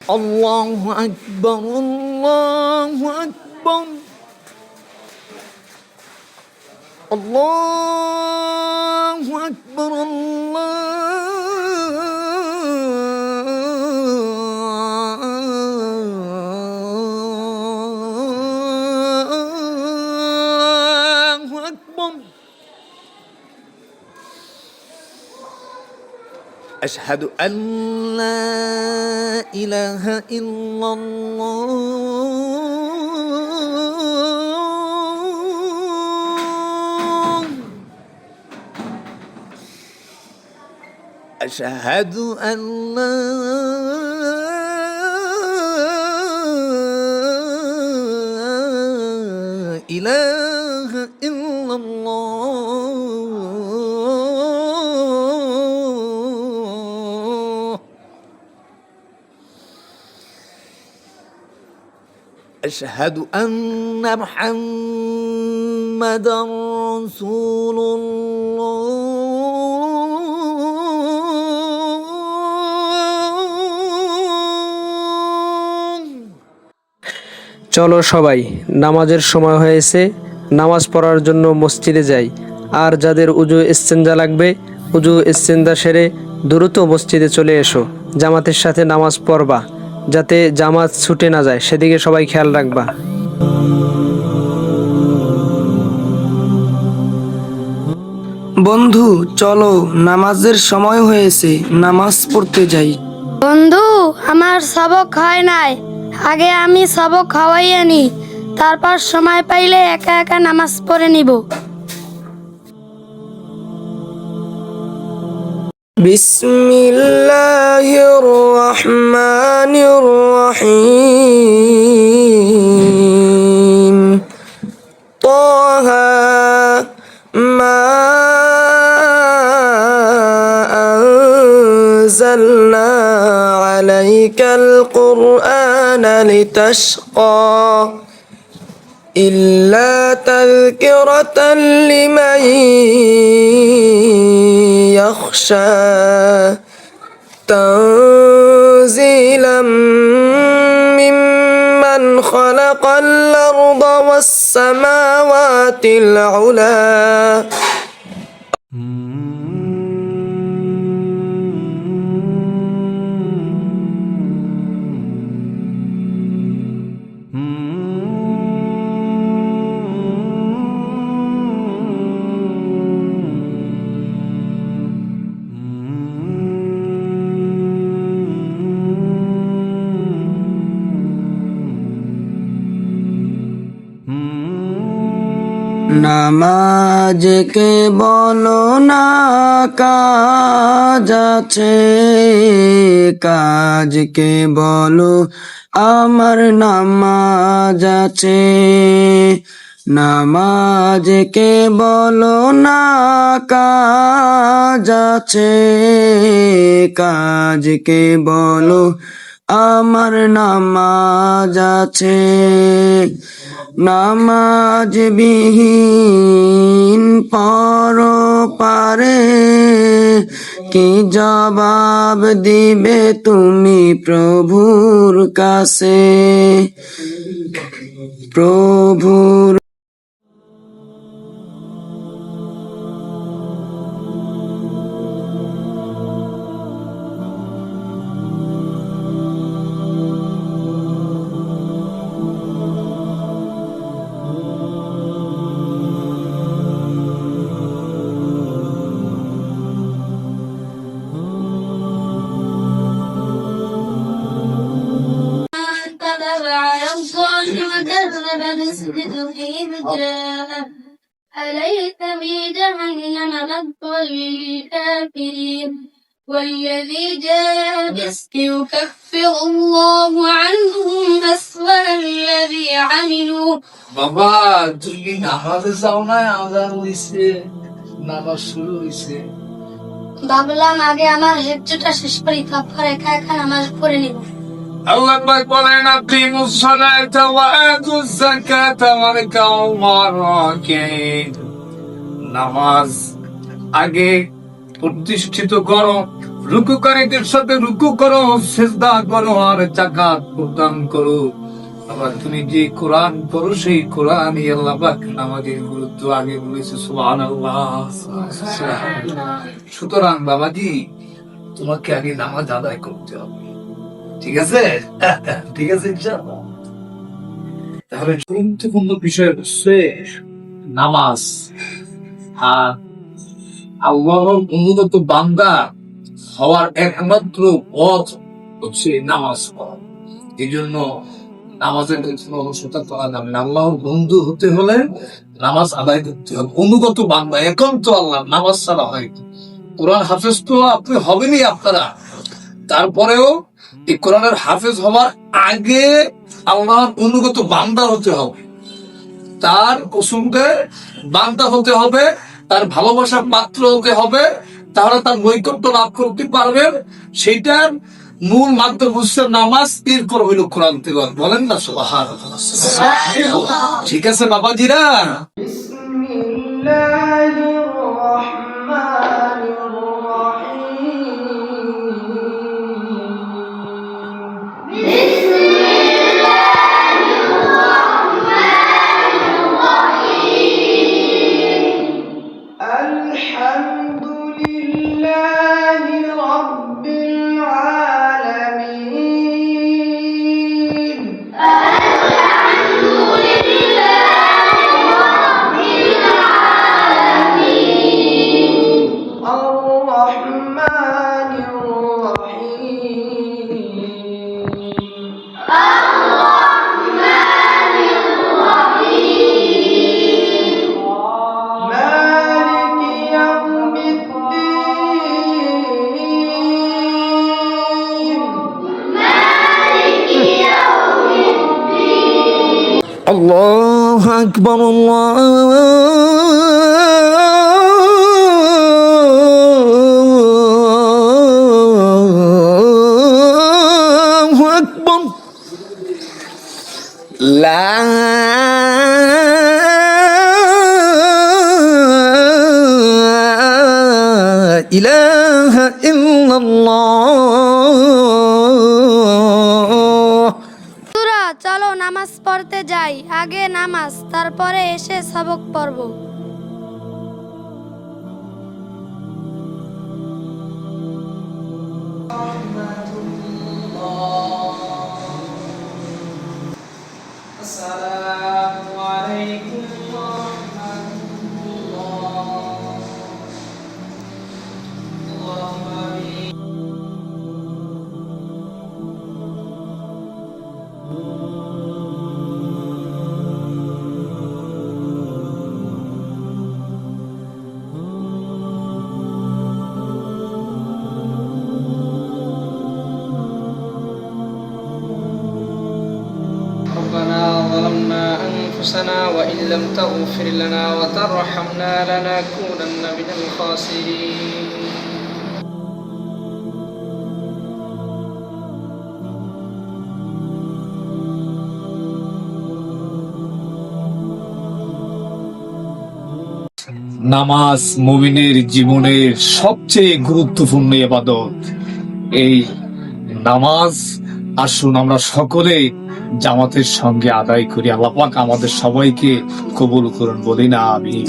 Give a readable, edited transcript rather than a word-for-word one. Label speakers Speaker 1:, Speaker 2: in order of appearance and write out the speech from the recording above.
Speaker 1: الله أكبر الله أكبر الله أكبر الله أكبر أشهد أن لا إله إلا الله أشهد أن لا إله إلا الله أشهد أن محمدًا رسول الله
Speaker 2: চলো সবাই, নামাজের সময় হয়েছে, নামাজ পড়ার জন্য মসজিদে যাই। আর যাদের উজু ইস্তেঞ্জা লাগবে, উজু ইস্তেঞ্জা সেরে দ্রুত মসজিদে চলে এসো। জামাতের সাথে নামাজ পড়বা, যাতে জামাত ছুটে না যায়, সেদিকে সবাই খেয়াল রাখবা।
Speaker 3: বন্ধু চলো, নামাজের সময় হয়েছে, নামাজ পড়তে যাই।
Speaker 4: বন্ধু, আমার সবক হয় নাই, আগে আমি সবক খাওয়াইয়া নি, তারপর সময় পাইলে একা একা নামাজ পড়ে নিব।
Speaker 3: বিসমিল্লাহির রহমানির রহিম। তাহা মা أنزلنا عليك القرآن لتشقى إلا تذكرة لمن يخشى تنزيلا ممن خلق الأرض والسماوات العلى নামাজ কে বলো না কাজ আছে, কাজকে বলো আমার নামাজ আছে। নামাজকে বলো না কাজ আছে, কাজকে বলো আমার নামাজ আছে। নামাজ বিহীন পরপারে কি জবাব দিবে তুমি প্রভুর কাছে? প্রভুর
Speaker 4: أليس في جهنم مثوى للكافرين والذي جاء بالصدق يكفر الله عنهم أسوأ الذي عملوا
Speaker 1: বাবা তুমি নামাজে যাও না, আজান হইছে, নামাজ শুরু হইছে।
Speaker 4: ভাবলাম আগে আমার হেজ্জটা শেষ করি, তারপর একা একা নামাজ পড়ে নিব।
Speaker 1: আল্লাহ পাক বলেন আকিমুস সালাতা ওয়া আতুজ যাকাতা ওয়ারকাউ মা'র রাকিঈন। নামাজ আগে প্রতিষ্ঠিত করো, রুকুকারীদের সাথে রুকু করো, সিজদা করো আর যাকাত প্রদান করো। আবার তুমি যে কোরআন পড়ো সেই কোরআনই আল্লাহ পাক নামাজের গুরুত্ব আগে বলেছে। সুবহানাল্লাহ। সুতরাং বাবাজি, তোমাকে আগে নামাজ আদায় করতে হবে, ঠিক আছে? ঠিক আছে ইনশাআল্লাহ। তাহলে গুরুত্বপূর্ণ বিষয় হচ্ছে নামাজ। আর আল্লাহর অনুগত বান্দা হওয়ার একমাত্র পথ হচ্ছে নামাজ পড়া। এই জন্য নামাজের কোনো অলসতা করা যাবে না। আল্লাহর বন্ধু হতে হলে নামাজ আদায় করতে হবে। অনুগত বান্দা একান্ত আল্লাহ, নামাজ ছাড়া হয় না। কোরআন হাফেজ তো আপনি হবেনই আপনারা, তারপরেও এই কোরআনের হাফেজ হওয়ার আগে আল্লাহর অনুগত বান্দা হতে হবে, তার পছন্দের বান্দা হতে হবে, তার ভালোবাসার পাত্র হতে হবে, তাহলে তার নৈকট্য লাভ করতে পারবেন। সেইটার মূল মাধ্যম হচ্ছে নামাজ, এরপর হইল কোরআন তেলাওয়াত। বলেন না সুবহানাল্লাহ? ঠিক আছে বাবাজিরা।
Speaker 3: আল্লাহু আকবার, আল্লাহু আকবার। লা ইলাহা ইল্লাল্লাহ।
Speaker 4: তোরা চলো নামাজ পড়তে যাই। আগে নামাজ, তারপরে এসে সবক পড়বো।
Speaker 2: ربنا ظلمنا أنفسنا وإن لم تغفر لنا وترحمنا لنكونن من الخاسرين.
Speaker 1: নামাজ মুমিনের জীবনের সবচেয়ে গুরুত্বপূর্ণ ইবাদত। এই নামাজ আসুন আমরা সকলে জামাতের সঙ্গে আদায় করি। আল্লাহ পাক আমাদের সবাইকে কবুল করুন, বলি না আমিন।